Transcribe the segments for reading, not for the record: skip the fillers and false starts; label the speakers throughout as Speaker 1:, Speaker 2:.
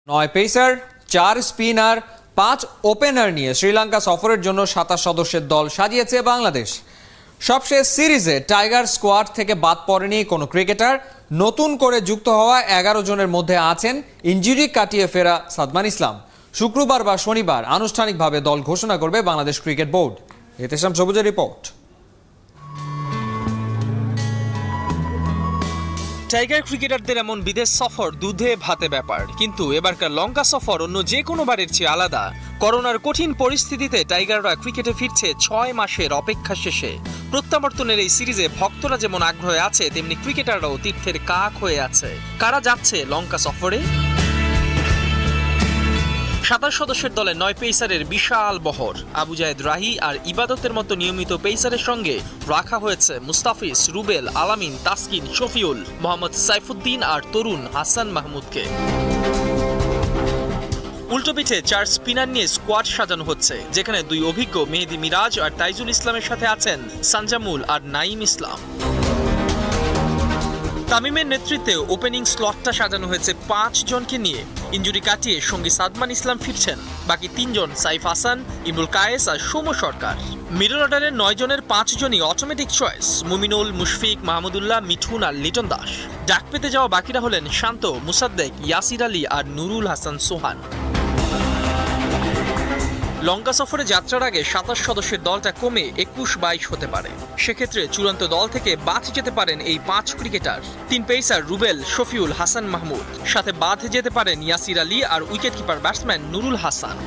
Speaker 1: 9 pacer 4 spinner 5 opener নিয়ে শ্রীলঙ্কা সফরের জন্য 27 সদস্যের দল সাজিয়েছে বাংলাদেশ। সবশেষ সিরিজে টাইগার স্কোয়াড থেকে বাদ পড়েনি কোনো ক্রিকেটার। নতুন করে যুক্ত হওয়া 11 জনের মধ্যে আছেন ইনজুরি কাটিয়ে ফেরা সাদমান ইসলাম। শুক্রবার বা শনিবার আনুষ্ঠানিকভাবে দল ঘোষণা করবে বাংলাদেশ ক্রিকেট বোর্ড। এতেশাম সবুজের রিপোর্ট।
Speaker 2: টাইগার ক্রিকেটারদের এমন বিদেশ সফর দুধে ভাতে ব্যাপার, কিন্তু এবারকার লঙ্কা সফর অন্য যে কোনো বারের চেয়ে আলাদা। করোনার কঠিন পরিস্থিতিতে টাইগাররা ক্রিকেটে ফিরছে 6 মাসের অপেক্ষা শেষে। প্রত্যাবর্তনের এই সিরিজে ভক্তরা যেমন আগ্রহে আছে, তেমনি ক্রিকেটাররাও তীর্থের কাক হয়ে আছে। কারা যাচ্ছে লঙ্কা সফরে? 27 সদস্যের দলে 9 পেসারের বিশাল বহর। আবু জায়েদ রাহি আর ইবাদতের মতো নিয়মিত পেসারের সঙ্গে রাখা হয়েছে মুস্তাফিজ, রুবেল, আলামিন, তাসকিন, শফিউল, মোহাম্মদ সাইফুদ্দিন আর তরুণ হাসান মাহমুদকে। উল্টো পিঠে 4 স্পিনার নিয়ে স্কোয়াড সাজানো হচ্ছে, যেখানে 2 অভিজ্ঞ মেহেদী মিরাজ আর তাইজুল ইসলামের সাথে আছেন সানজামুল আর নাইম ইসলাম। তামিমের নেতৃত্বে ওপেনিং স্লটটা সাজানো হয়েছে 5 জনকে নিয়ে। ইনজুরি কাটিয়ে সঙ্গী সাদমান ইসলাম ফিরছেন। বাকি 3 জন সাইফ হাসান, ইমরুল কায়েস আর সৌম্য সরকার। মিডল অর্ডারের 9 জনের 5 জনই অটোমেটিক চয়েস: মুমিনুল, মুশফিক, মাহমুদুল্লাহ, মিঠুন আর লিটন দাস। ডাক পেতে যাওয়া বাকিরা হলেন শান্ত, মুসাদ্দেক, ইয়াসির আলী আর নুরুল হাসান সোহান। লঙ্কা সফরে যাত্রার আগে 27 সদস্যের দলটা কমে 21-22 হতে পারে। সেক্ষেত্রে চূড়ান্ত দল থেকে বাদ যেতে পারেন এই 5 ক্রিকেটার। 3 পেসার রুবেল, শফিউল, হাসান মাহমুদ, সাথে বাদ যেতে পারেন ইয়াসির আলী আর wicket keeper batsman Nurul Hasan.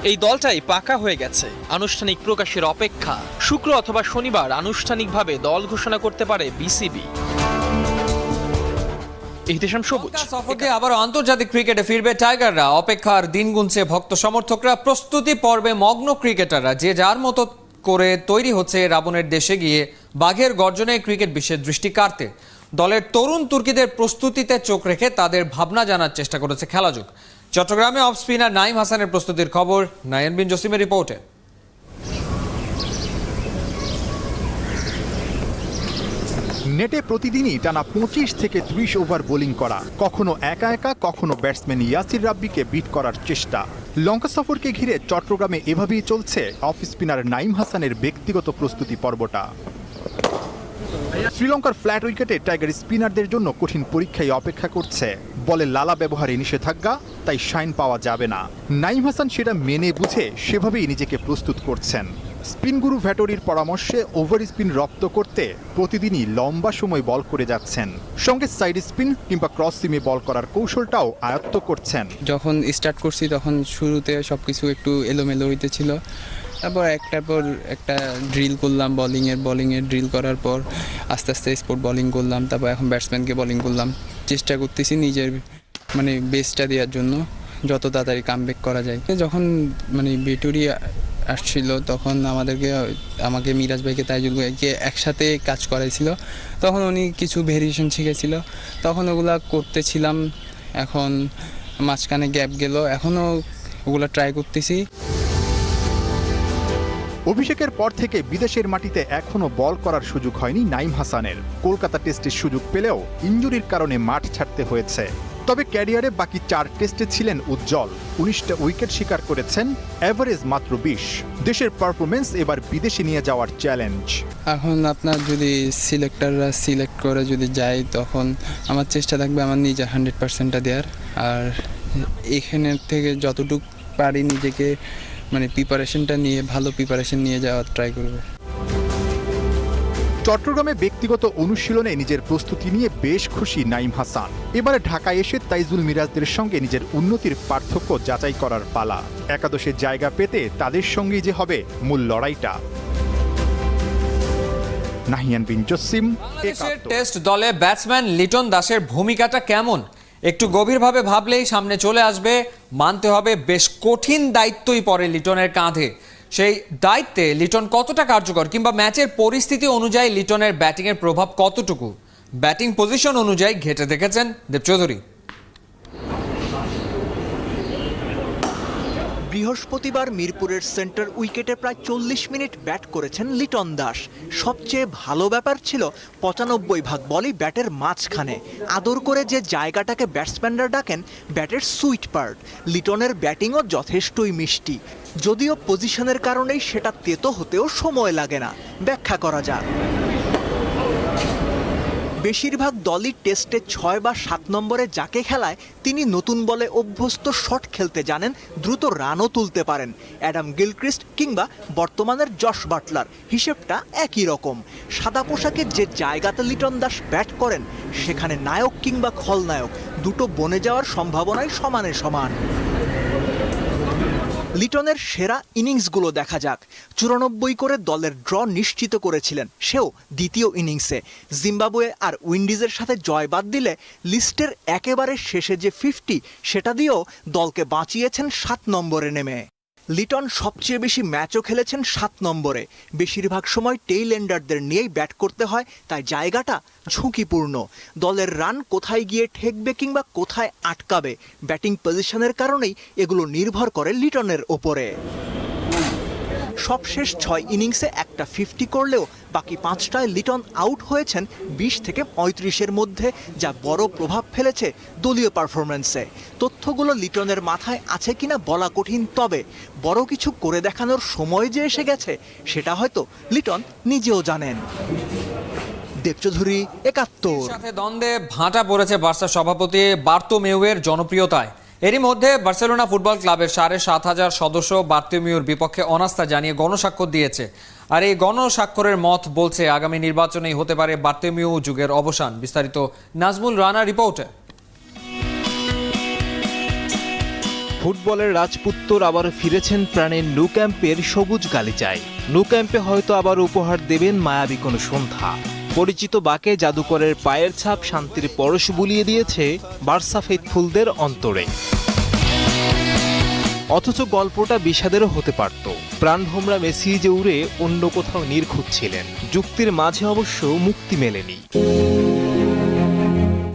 Speaker 2: এই দলটাই পাকা হয়ে গেছে, আনুষ্ঠানিক প্রকাশের অপেক্ষা। শুক্র অথবা শনিবার আনুষ্ঠানিকভাবে দল ঘোষণা করতে পারে বিসিবি।
Speaker 1: সফরে আবার আন্তর্জাতিক ক্রিকেটে ফিরবে টাইগাররা। অপেক্ষার দিন গুনছে ভক্ত সমর্থকরা। প্রস্তুতি পর্বে মগ্ন ক্রিকেটাররা যে যার মতো করে তৈরি হচ্ছে রাবণের দেশে গিয়ে বাঘের গর্জনে ক্রিকেট বিশ্বের দৃষ্টি কাড়তে। দলের তরুণ তুর্কিদের প্রস্তুতিতে চোখ রেখে তাদের ভাবনা জানার চেষ্টা করেছে খেলাযোগ। চট্টগ্রামে অফ স্পিনার নাইম হাসানের প্রস্তুতির খবর নায়ান বিন জসিমের রিপোর্টে।
Speaker 3: নেটে প্রতিদিনই টানা 25 থেকে 30 ওভার বোলিং করা, কখনো একা একা, কখনো ব্যাটসম্যান ইয়াসির রাব্বিকে বিট করার চেষ্টা। লঙ্কা সফরকে ঘিরে চট্টগ্রামে এভাবেই চলছে অফ স্পিনার নাইম হাসানের ব্যক্তিগত প্রস্তুতি পর্বটা। শ্রীলঙ্কার ফ্ল্যাট উইকেটে টাইগার স্পিনারদের জন্য কঠিন পরীক্ষায় অপেক্ষা করছে। বলে লালা ব্যবহারে নিষেধাজ্ঞা, তাই শাইন পাওয়া যাবে না। নাইম হাসান সেটা মেনে বুঝে সেভাবেই নিজেকে প্রস্তুত করছেন। স্পিন গুরু ভ্যাটরির পরামর্শে ওভার স্পিন রপ্ত করতে প্রতিদিনই লম্বা সময় বল করে যাচ্ছেন। সঙ্গে সাইড স্পিন কিংবা ক্রস সিমে বল করার কৌশলটাও আয়ত্ত করছেন।
Speaker 4: যখন স্টার্ট করছি তখন শুরুতে সবকিছু একটু এলোমেলো হইতেছিল। তারপর একটার পর একটা ড্রিল করলাম, বলিংয়ের ড্রিল করার পর আস্তে আস্তে স্পোর্ট বলিং করলাম। তারপর এখন ব্যাটসম্যানকে বলিং করলাম। চেষ্টা করতেছি নিজের বেস্টটা দেওয়ার জন্য, যত তাড়াতাড়ি কামব্যাক করা যায়। যখন ভেটরি আসছিল তখন আমাকে মিরাজ ভাইকে, তাইজুল ভাইকে একসাথে কাজ করাইছিল। তখন উনি কিছু ভেরিয়েশন শিখেছিল, তখন ওগুলা করতেছিলাম। এখন মাঝখানে গ্যাপ গেল, এখনও ওগুলা ট্রাই করতেছি।
Speaker 3: অভিষেকের পর থেকে বিদেশের মাটিতে এখনও বল করার সুযোগ হয়নি নাইম হাসানের। কলকাতা টেস্টের সুযোগ পেলেও ইনজুরির কারণে মাঠ ছাড়তে হয়েছে। তবে ক্যারিয়ারে বাকি 4 টেস্টে ছিলেন উজ্জ্বল। 19টা উইকেট শিকার করেছেন, এভারেজ মাত্র 20। দেশের পারফরমেন্স এবার বিদেশে নিয়ে যাওয়ার চ্যালেঞ্জ।
Speaker 4: এখন আপনার যদি সিলেক্টররা সিলেক্ট করে যদি যায়, তখন আমার চেষ্টা থাকবে আমার নিজের 100%টা দেওয়ার। আর এখানের থেকে যতটুকু পারি নিজেকে প্রিপারেশনটা নিয়ে, ভালো প্রিপারেশন নিয়ে যাওয়ার ট্রাই করব।
Speaker 3: চট্টগ্রামে ব্যক্তিগত অনুশীলনে নিজের প্রস্তুতি নিয়ে বেশ খুশি নাইম হাসান। এবারে ঢাকায় এসে তাইজুল মিরাজদের সঙ্গে নিজের উন্নতির পার্থক্য যাচাই করার পালা। একাদশে জায়গা পেতে তাদের সঙ্গেই যে হবে মূল লড়াইটা। নাহিয়ান বিন জসিম।
Speaker 1: বাংলাদেশের টেস্ট দলে ব্যাটসম্যান লিটন দাসের ভূমিকাটা কেমন? একটু গভীরভাবে ভাবলেই সামনে চলে আসবে। মানতে হবে বেশ কঠিন দায়িত্বই পড়ে লিটনের কাঁধে। সেই দায়িত্বে লিটন কতটা কার্যকর, কিংবা ম্যাচের পরিস্থিতি অনুযায়ী লিটনের ব্যাটিংয়ের প্রভাব কতটুকু, ব্যাটিং পজিশন অনুযায়ী ঘেঁটে দেখেছেন দেব চৌধুরী।
Speaker 5: বৃহস্পতিবার মিরপুরের সেন্টার উইকেটে প্রায় 40 মিনিট ব্যাট করেছেন লিটন দাস। সবচেয়ে ভালো ব্যাপার ছিল 95 ভাগ বলই ব্যাটের মাঝখানে। আদর করে যে জায়গাটাকে ব্যাটসম্যানরা ডাকেন ব্যাটের সুইট পার্ট, লিটনের ব্যাটিংও যথেষ্টই মিষ্টি। যদিও পজিশনের কারণেই সেটা তেতো হতেও সময় লাগে না। ব্যাখ্যা করা যাক। বেশিরভাগ দলই টেস্টে 6 বা 7 নম্বরে যাকে খেলায় তিনি নতুন বলে অভ্যস্ত, শট খেলতে জানেন, দ্রুত রানও তুলতে পারেন। অ্যাডাম গিলক্রিস্ট কিংবা বর্তমানের জশ বাটলার, হিসেবটা একই রকম। সাদা পোশাকের যে জায়গাতে লিটন দাস ব্যাট করেন সেখানে নায়ক কিংবা খলনায়ক দুটো বনে যাওয়ার সম্ভাবনাই সমানে সমান। লিটনের সেরা ইনিংসগুলো দেখা যাক। 94 করে দলের ড্র নিশ্চিত করেছিলেন, সেও দ্বিতীয় ইনিংসে। জিম্বাবুয়ে আর উইন্ডিজের সাথে জয় বাদ দিলে লিস্টের একেবারে শেষে যে 50, সেটা দিয়েও দলকে বাঁচিয়েছেন 7 নম্বরে নেমে। লিটন সবচেয়ে বেশি ম্যাচও খেলেছেন 7 নম্বরে। বেশিরভাগ সময় টেইল এন্ডারদের নিয়েই ব্যাট করতে হয়, তাই জায়গাটা ঝুঁকিপূর্ণ। দলের রান কোথায় গিয়ে ঠেকবে কিংবা কোথায় আটকাবে, ব্যাটিং পজিশনের কারণেই এগুলো নির্ভর করে লিটনের ওপরে। সবশেষ 6 ইনিংসে একটা 50 করলেও বাকি 5টায় লিটন আউট হয়েছেন 20 থেকে 35-এর মধ্যে, যা বড় প্রভাব ফেলেছে দলীয় পারফরম্যান্সে। তথ্যগুলো লিটনের মাথায় আছে কিনা বলা কঠিন, তবে বড় কিছু করে দেখানোর সময় যে এসে গেছে সেটা হয়তো লিটন নিজেও জানেন। দেবচৌধুরী, 71।
Speaker 1: সাথে দ্বন্দ্বে ভাঁটা পড়েছে বার্সা সভাপতি বার্তোমেউয়ের জনপ্রিয়তায়। এরই মধ্যে বার্সেলোনা ফুটবল ক্লাবের 7,500 সদস্য বার্তোমেউর বিপক্ষে অনাস্থা জানিয়ে গণস্বাক্ষর দিয়েছে। আর এই গণস্বাক্ষরের মত বলছে আগামী নির্বাচনেই হতে পারে বার্তোমেউ যুগের অবসান। বিস্তারিত নাজমুল রানা রিপোর্টে।
Speaker 6: ফুটবলের রাজপুত্তর আবার ফিরেছেন প্রাণের ন্যু ক্যাম্পের সবুজ গালিচায়। ন্যু ক্যাম্পে হয়তো আবার উপহার দেবেন মায়াবী কোনো সন্ধ্যা। পরিচিত বাকে জাদুকরের পায়ের ছাপ শান্তির পরশ বুলিয়ে দিয়েছে বার্সা ফেথফুলদের অন্তরে। অথচ গল্পটা বিষাদেরও হতে পারত। প্রাণভোমরা মেসি যে উড়ে অন্য কোথাও নির্ঘুত ছিলেন, যুক্তির মাঝে অবশ্য মুক্তি মেলেনি।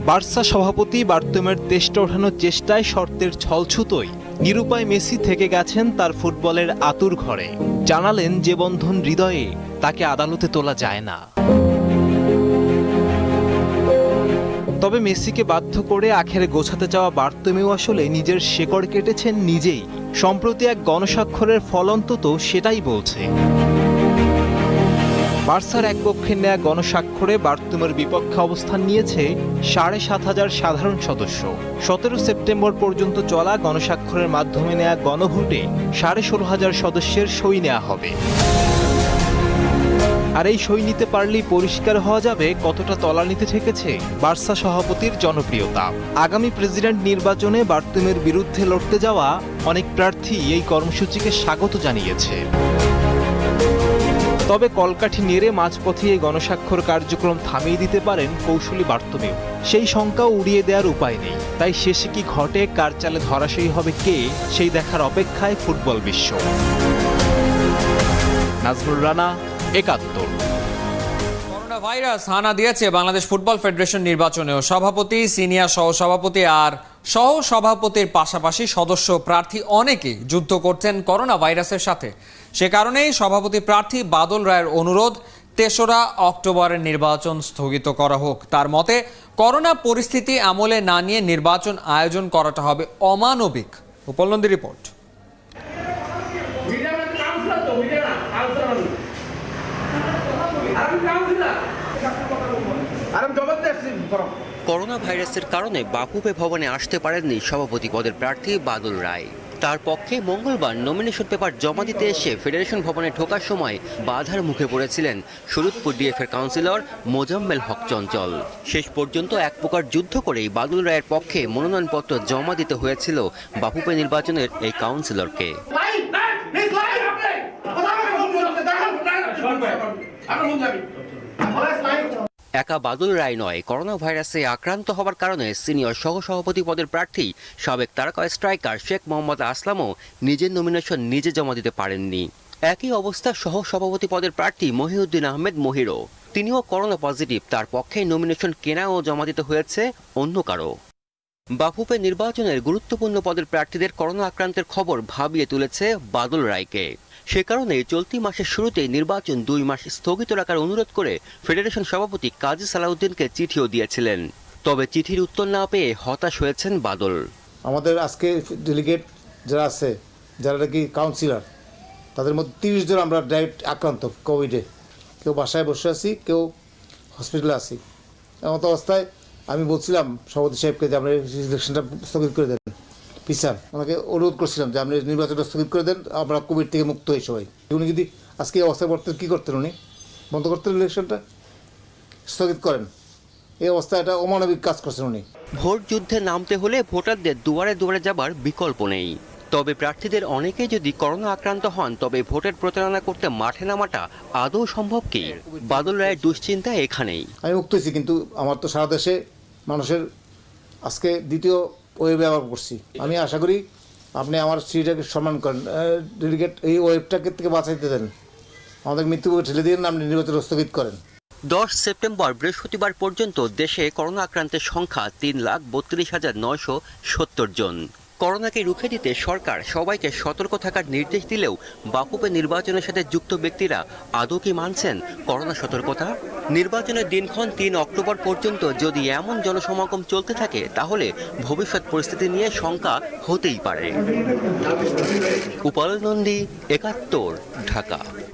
Speaker 6: বার্সা সভাপতি বার্তোমের তেষ্টা ওঠানোর চেষ্টায় শর্তের ছলছুতোই নিরুপায় মেসি থেকে গেছেন তার ফুটবলের আতুর ঘরে। জানালেন যে বন্ধন হৃদয়ে তাকে আদালতে তোলা যায় না। তবে মেসিকে বাধ্য করে আখেরে গোছাতে চাওয়া বার্তোমেউ আসলে নিজের শেকড় কেটেছেন নিজেই। সম্প্রতি এক গণস্বাক্ষরের ফল অন্তত সেটাই বলছে। বার্সার এক পক্ষের নেয়া গণস্বাক্ষরে বার্তোমেউর বিপক্ষে অবস্থান নিয়েছে 7,500 সাধারণ সদস্য। 17 সেপ্টেম্বর পর্যন্ত চলা গণস্বাক্ষরের মাধ্যমে নেয়া গণভোটে 16,500 সদস্যের সই নেওয়া হবে। আর এই সই নিতে পারলেই পরিষ্কার হওয়া যাবে কতটা তলানিতে ঠেকেছে বার্সা সভাপতির জনপ্রিয়তা। আগামী প্রেসিডেন্ট নির্বাচনে বার্তোমেউর বিরুদ্ধে লড়তে যাওয়া অনেক প্রার্থী এই কর্মসূচিকে স্বাগত জানিয়েছে। তবে কলকাঠি নেড়ে মাঝপথে এই গণস্বাক্ষর কার্যক্রম থামিয়ে দিতে পারেন কৌশলী বার্তোমেউ। সেই শঙ্কাও উড়িয়ে দেওয়ার উপায় নেই। তাই শেষে কি ঘটে, কার চালে ধরাশায়ী হবে কে, সেই দেখার অপেক্ষায় ফুটবল বিশ্ব। নাজমুল রানা, 71।
Speaker 1: করোনা ভাইরাস হানা দিয়েছে বাংলাদেশ ফুটবল ফেডারেশন নির্বাচনেও। সভাপতি, সিনিয়র সহসভাপতি আর সহসভাপতির পাশাপাশি সদস্য প্রার্থী অনেকেই যুদ্ধ করছেন করোনা ভাইরাসের সাথে। সে কারণেই সভাপতি প্রার্থী বাদল রায়ের অনুরোধ 3রা অক্টোবরের নির্বাচন স্থগিত করা হোক। তার মতে করোনা পরিস্থিতি আমলে না নিয়ে নির্বাচন আয়োজন করাটা হবে অমানবিক। উপলব্ধি রিপোর্ট।
Speaker 7: করোনা ভাইরাসের কারণে বাফুফে ভবনে আসতে পারেননি সভাপতি পদের প্রার্থী বাদল রায়। তার পক্ষে মঙ্গলবার নমিনেশন পেপার জমা দিতে এসে ফেডারেশন ভবনে ঢোকার সময় বাধার মুখে পড়েছিলেন শরীয়তপুর ডিএফের কাউন্সিলর মোজাম্মেল হক চঞ্চল। শেষ পর্যন্ত এক প্রকার যুদ্ধ করেই বাদল রায়ের পক্ষে মনোনয়নপত্র জমা দিতে হয়েছিল বাফুফে নির্বাচনের এই কাউন্সিলরকে। একা বাদল রায় নয়, করোনা ভাইরাসে আক্রান্ত হওয়ার কারণে সিনিয়র সহসভাপতি পদের প্রার্থী সাবেক তারকা স্ট্রাইকার শেখ মোহাম্মদ আসলামও নিজের নমিনেশন নিজে জমা দিতে পারেননি। একই অবস্থা সহসভাপতি পদের প্রার্থী মহিউদ্দিন আহমেদ মহিরও। তিনিও করোনা পজিটিভ, তার পক্ষে নমিনেশন কেনা ও জমা দিতে হয়েছে অন্য কারো। বাফুফে নির্বাচনের গুরুত্বপূর্ণ পদের প্রার্থীদের করোনা আক্রান্তের খবর ভাবিয়ে তুলেছে বাদল রায়কে। সে কারণে চলতি মাসের শুরুতেই নির্বাচন 2 মাস স্থগিত রাখার অনুরোধ করে ফেডারেশন সভাপতি কাজী সালাউদ্দিনকে চিঠিও দিয়েছিলেন। তবে চিঠির উত্তর না পেয়ে হতাশ হয়েছেন বাদল।
Speaker 8: আমাদের আজকে ডেলিগেট যারা আছে, যারা নাকি কাউন্সিলর, তাদের মধ্যে 30 জন আমরা ডাইরেক্ট আক্রান্ত কোভিডে। কেউ বাসায় বসে আছি, কেউ হসপিটালে আছি। এমন অবস্থায় আমি বলছিলাম সভাপতি সাহেবকে যে আমরা ইলেকশনটা স্থগিত করে দেন, পিছান। ওনাকে অনুরোধ করছিলাম যে আপনি নির্বাচনটা স্থগিত করে দেন, আমরা কোভিড থেকে মুক্ত হই সবাই। উনি যদি আজকে এই অবস্থায় পড়তেন, কী করতেন? উনি বন্ধ করতেন ইলেকশনটা, স্থগিত করেন। এই অবস্থায় এটা অমানবিক কাজ করছেন উনি।
Speaker 7: ভোট যুদ্ধে নামতে হলে ভোটারদের দুয়ারে দুয়ারে যাবার বিকল্প নেই। তবে প্রার্থীদের অনেকেই যদি করোনা আক্রান্ত হন, তবে ভোটের প্রচারণা করতে মাঠে নামাটা আদৌ সম্ভব কি? বাদল রায়ের দুশ্চিন্তা এখানেই।
Speaker 8: আমি মুক্ত হয়েছি, কিন্তু আমার তো সারা দেশে মানুষের আজকে দ্বিতীয় ওয়েব ব্যবহার করছি। আমি আশা করি আপনি আমার স্ত্রীটাকে সম্মান করেন, ডেলিগেট এই ওয়েবটাকে থেকে বাঁচাইতে দেন, আমাদের মৃত্যুকে ঠেলে দিয়ে আপনি নির্বাচন স্থগিত করেন।
Speaker 7: 10 সেপ্টেম্বর বৃহস্পতিবার পর্যন্ত দেশে করোনা আক্রান্তের সংখ্যা 3,32,970 জন। করোনাকে রুখে দিতে সরকার সবাইকে সতর্ক থাকার নির্দেশ দিলেও বাফুফে নির্বাচনের সাথে যুক্ত ব্যক্তিরা আদৌ কি মানছেন করোনা সতর্কতা? নির্বাচনের দিনক্ষণ 3 অক্টোবর পর্যন্ত যদি এমন জনসমাগম চলতে থাকে, তাহলে ভবিষ্যৎ পরিস্থিতি নিয়ে শঙ্কা হতেই পারে। উপাল নন্দী, 71, ঢাকা।